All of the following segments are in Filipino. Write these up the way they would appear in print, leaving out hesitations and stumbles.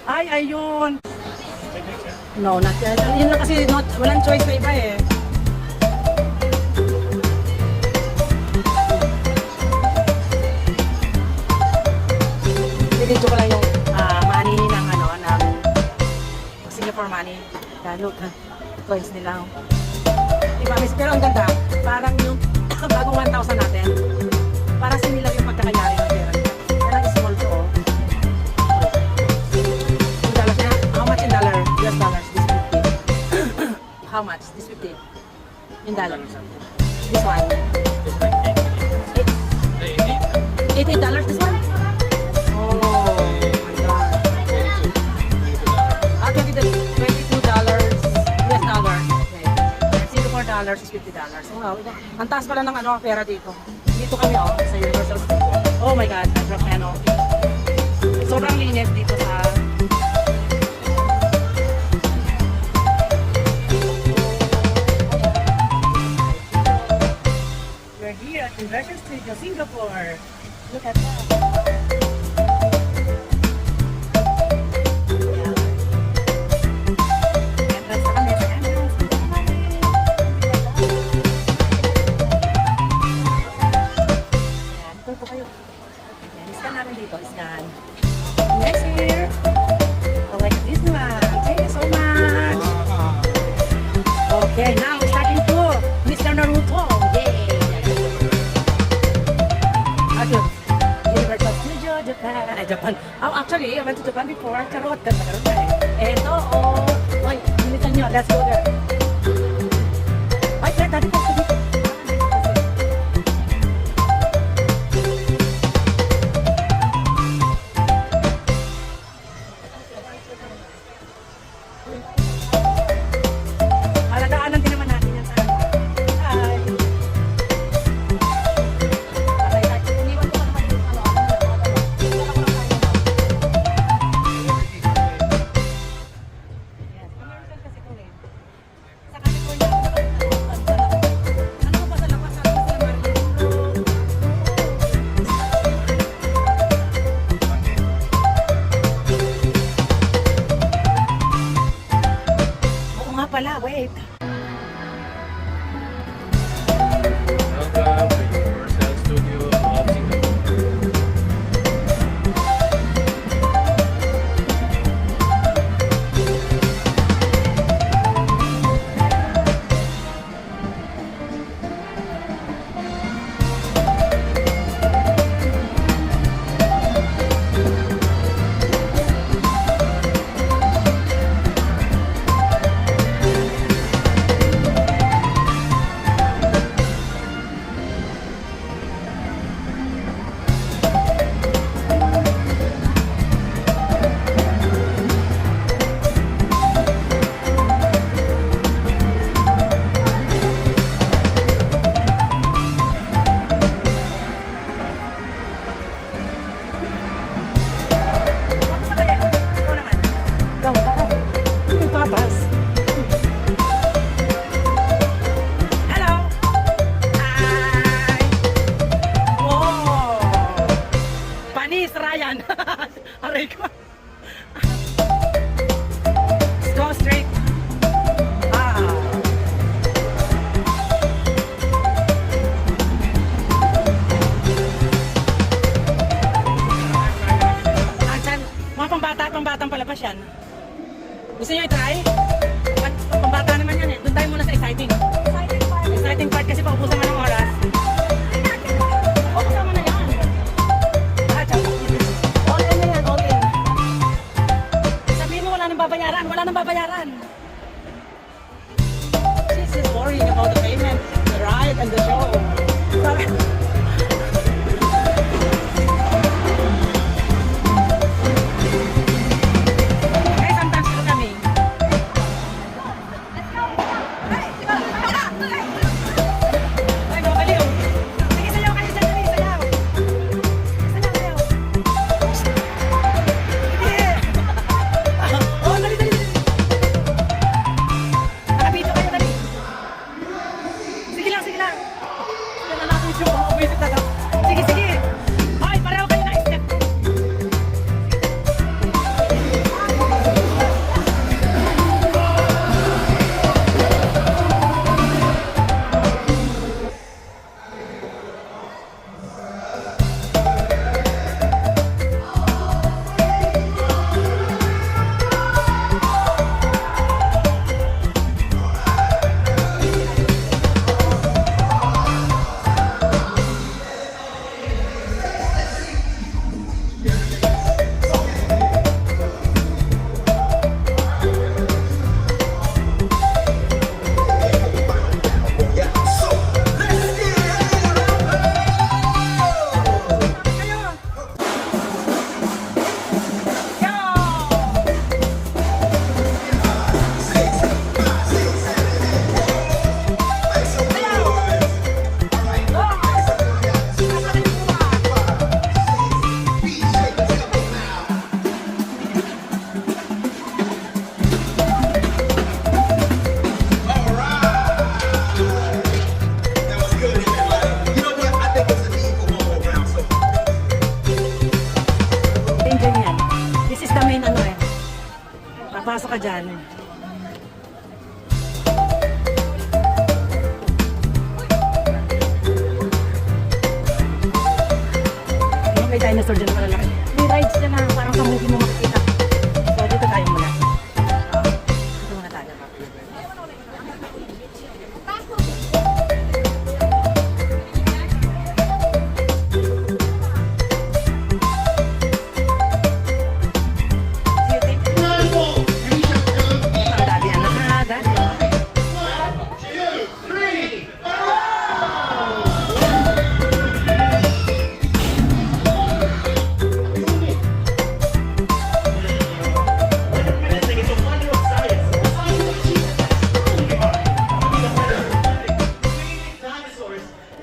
Ay, ayun. No, not yet. Yun lang kasi walang choice na iba eh. Dito ko lang yung money ng ng Singapore money. Look, coins nila. Diba, miss? Pero ang ganda. Parang yung bagong 1,000 natin. Para similar yung pagkakayari ng pera. Parang small to all. $2 na. How much in dollar? US dollars. This 50. How much? This 50. In dollar. This one. $88 this one? Oh my God. $22 US dollars. Okay. $4 is $50. Wow. Ang taas pala ng pera dito. Dito kami sa Universal Studio. Oh my God, I-drop na sobrang linis dito sa we're here at Universal Studio, Singapore. Look at that. Next year, I like this one. Thank you so much. Okay, now starting to Mr. Naruto. Yay! Okay, Universal Studio, Japan. Japan. Oh, actually, I went to Japan before. Charot, nagkaroon na eh. Eto, Oy, bilisan nyo. Let's go there. Ay, dati po dito. Daanan din naman natin yan sa hi. Iniwan ko naman yung yes, American kasi ko eh. Sa California, ano ba sa lakas sa oo nga pala, wait. Welcome to Universal Studio of Singapore. Ryan. Aray ko. Let's go straight. Mga pambatang palabas yan. Gusto nyo i-try? Pambata naman yan eh. Doon tayo muna sa exciting. Exciting part kasi paubusan mo ng oras. Paubusan mo na yan. All in na yan, all in. Sabihin mo wala nang babayaran. Wala nang babayaran. She's just worrying about the payment, the ride, and the show. Sorry. Sige lang. Sige na natin yung Pasok ka dyan. May dinosaur dyan na malalaki. May rides dyan na parang sa movie mo makikita. So, dito tayo muna. Dito muna tayo. Ang dami anak na, dami.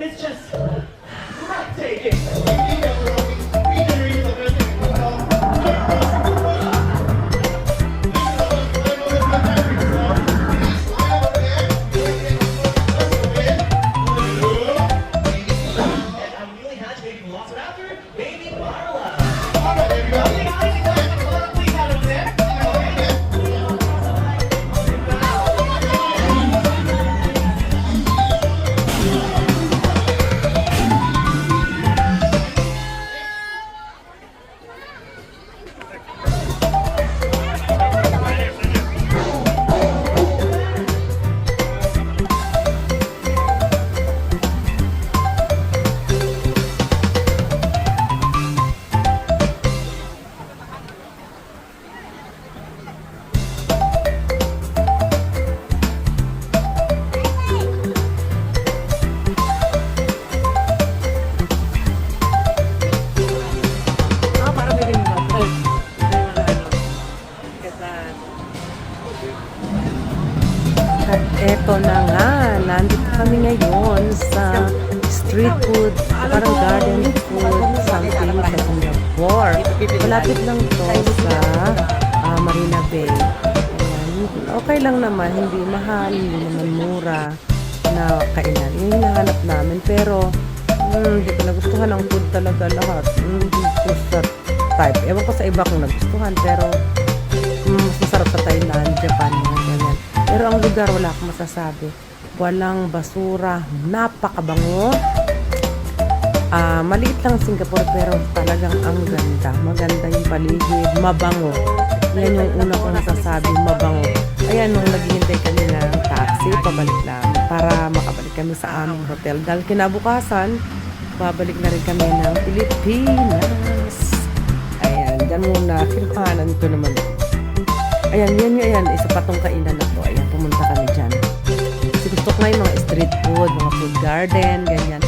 It's just breathtaking. I'm really happy to be lost after baby Marla. Okay, guys, please out of there. Parang may ring ba? At eto na nga, nandito kami ngayon sa street food, parang garden food, something sa Singapore. Malapit lang to sa Marina Bay. Ayan. Okay lang naman, hindi mahal, hindi naman mura na kainan. Yung hinahanap namin, pero hindi ko nagustuhan ang food talaga lahat. Hindi ko sa type. Ewan ko sa iba kung nagustuhan, pero mas masarap sa Thailand, Japan, mga ganyan. Pero ang lugar, wala akong masasabi. Walang basura, napakabango. Maliit lang Singapore, pero talagang ang ganda. Maganda yung paligid, mabango. Yan yung una kong nasasabi, mabango. Ayan, nung naghihintay kami ng taxi, pabalik lang para makabalik kami sa aming hotel. Dahil kinabukasan, babalik na rin kami ng Pilipinas. Ayan, dyan muna, kinuhanan ko naman. Ayan, yan, isa pa tong kainan na to. Ayan, pumunta kami dyan. Kasi gusto ko ngayon mga street food, mga food garden, ganyan.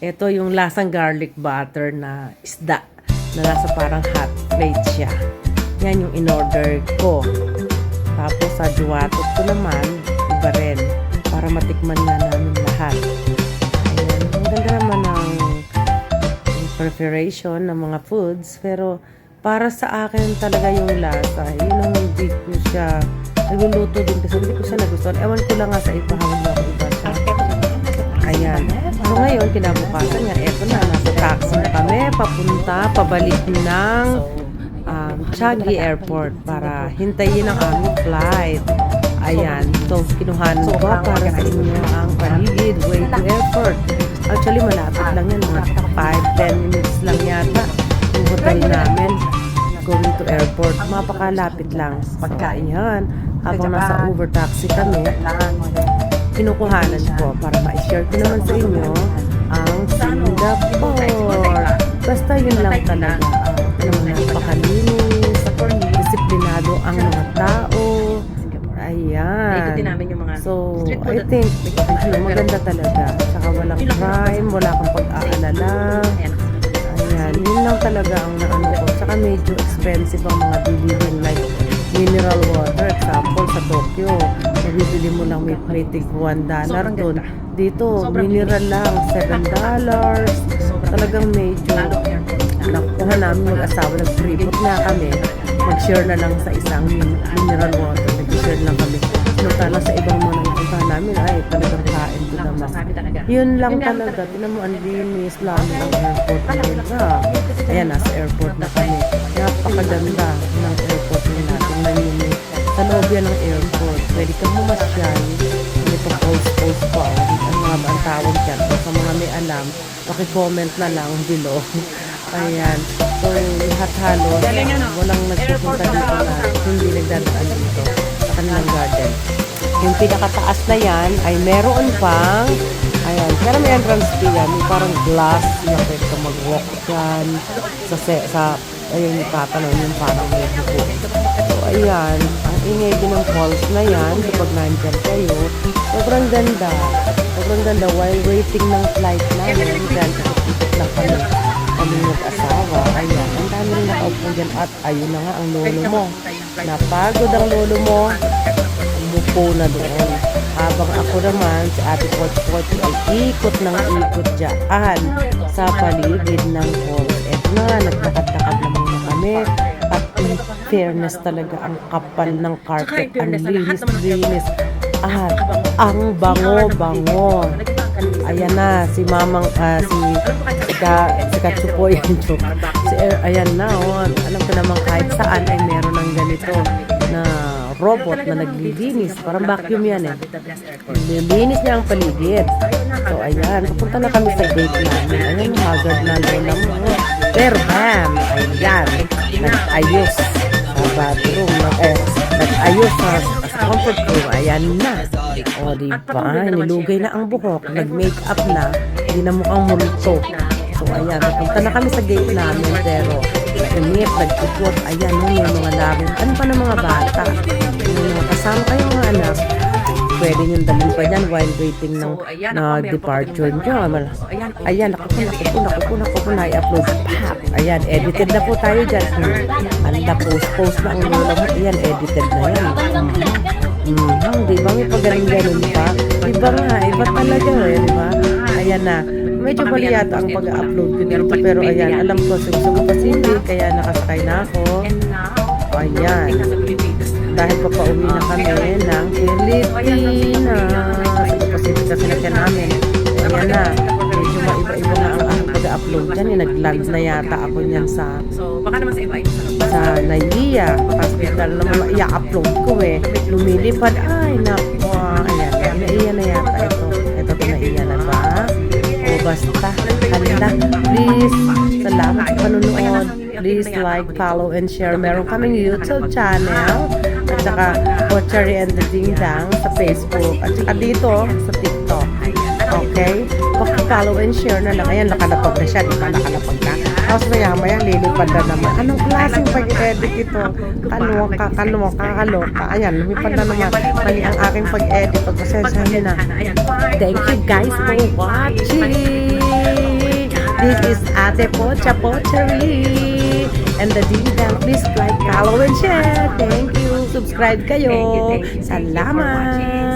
Ito yung lasang garlic butter na isda, na lasa parang hot plate siya. Yan yung in-order ko. Tapos sa juwatot ko naman, iba rin, para matikman nga namin lahat. Ayan, ang ganda naman ng preparation ng mga foods, pero para sa akin talaga yung lasa, yun ang hindi ko siya nagluluto din kasi hindi ko siya nagustuhan. Ewan ko lang nga sa iba, hawag na ako iba siya. Ayan. So ngayon, kinabukasan nga, eto na, nasa taxi na kami, pabalik ng Changi Airport para hintayin ang aming flight. Ayan. So, kinuhanan ko para sa inyo ang paligid way to airport. Actually, malapit lang yan. Mga 5-10 minutes lang yata yung hotel namin going to airport. Mapakalapit lang. Pagkain. Habang nasa Uber taxi kami, kinukuhanan ko para ma-share ko naman sa inyo ang Singapore. Basta yun lang talaga. Napakalinis, disiplinado ang mga tao. Ayan. Ikutin namin yung mga So, street food. I think, maganda talaga. Saka walang crime, wala kang pag-aalala. Ayan, yun lang talaga ang naano ko. Saka medyo expensive ang mga bilihin like mineral water. Example, sa Tokyo, nabibili mo lang may tig $1 doon. Dito, mineral lang, $7. Talagang medyo nakuha namin mag-asawa, nag-tripot na kami. Mag-share na lang sa isang mineral water. Nag-share lang kami. Sinutala sa ibang mga napuntahan namin, ay talagang kain ko naman. Yun lang talaga. Tinan mo, ang linis lang ng airport nila. Ayan, nasa airport na kami. Napakaganda ng airport nila. Tingnan nyo, sa yan ng airport. Pwede kang mamasyal. Ito post pa. Ano nga ba ang tawag dyan? So, sa mga may alam, paki-comment na lang below. Ayan. So, lahat halos, walang nagpupunta dito na hindi nagdadaan dito sa kanilang garden. Yung pinakataas na yan ay meron pang, ayan, pero may entrance fee yan. May parang glass na pwede kang mag-walk dyan. Ayun, yung tatanong yung parang may buko. So, ayan, ang ingay din ng falls na yan kapag nandyan kayo. Sobrang ganda. Sobrang ganda while waiting ng flight namin. Dyan, ikot lang kami mag-asawa. Ayan, ang dami rin nakaupo dyan. At ayun na nga ang lolo mo. Napagod ang lolo mo. Umupo na doon. Habang ako naman, si Ate Poch ay ikot ng ikot dyan sa paligid ng falls. Eto na nga, naglakad-lakad na muna kami. At in fairness talaga, ang kapal ng carpet. Ang linis. At ang bango-bango. Ayan na, si Mamang, si Katsupoy. Ayan na, oh. Alam ko naman kahit saan ay meron ng ganito na robot na naglilinis. Parang vacuum yan eh. Nilinis niya ang paligid. So, ayan. Pupunta na kami sa gate namin. Ayan, hazard na lola mo. Pero, ayan. Nag-ayos sa bathroom. Nag-ayos sa comfort room. Ayan na. O, diba? Nilugay na ang buhok. Nag-makeup na. Hindi na mukhang multo. So, ayan. Pupunta na kami sa gate namin. Pero, nag-inip, nag-ikot. Ayan, yung mga dami. Ano pa ng mga bata? Yung mga kasama kayong mga anak, pwede nyo dalhin pa dyan while waiting ng departure nyo. Ayan, naku, na-i-upload. Ayan, edited na po tayo dyan. Anda, post na ang lula mo. Ayan, edited na yan. Di ba? May pagaling-galing pa. Iba nga, iba talaga eh, di ba? Ayan na. Medyo mali yata ang pag-upload ko dito. Pero ayan, alam ko, sumusok ko Pacific, kaya nakasakay na ako. Ayan. Dahil papauwi na kami ng Pilipinas. Sa Pacific kasi nakyan namin. Ayan na. Medyo maiba-iba na ang pag-upload dyan. Nag-land na yata ako niyan sa Naiya. Hospital naman i-upload ko eh. Lumilipad. Ay, naku. Ayan. Naiya na yata ito. Ito Naiya na ba? Basta, handa, please, salamat sa panunood. Please like, follow, and share. Meron kaming YouTube channel at saka Pochery and the Ding Dang sa Facebook at saka dito sa TikTok. Okay? Paki-follow and share na lang. Ayan, nakalapag na siya. Di ba nakalapag na? Tapos maya-maya, lilipad na naman. Anong klaseng pag-edit ito? Kaloka. Ayan, lumipad na naman. Mali ang aking pag-edit. Pagpasensahin na. Thank you guys for watching. This is Ate Pochery and the Ding Dang. Please like, follow, and share. Thank you. Subscribe kayo. Salamat.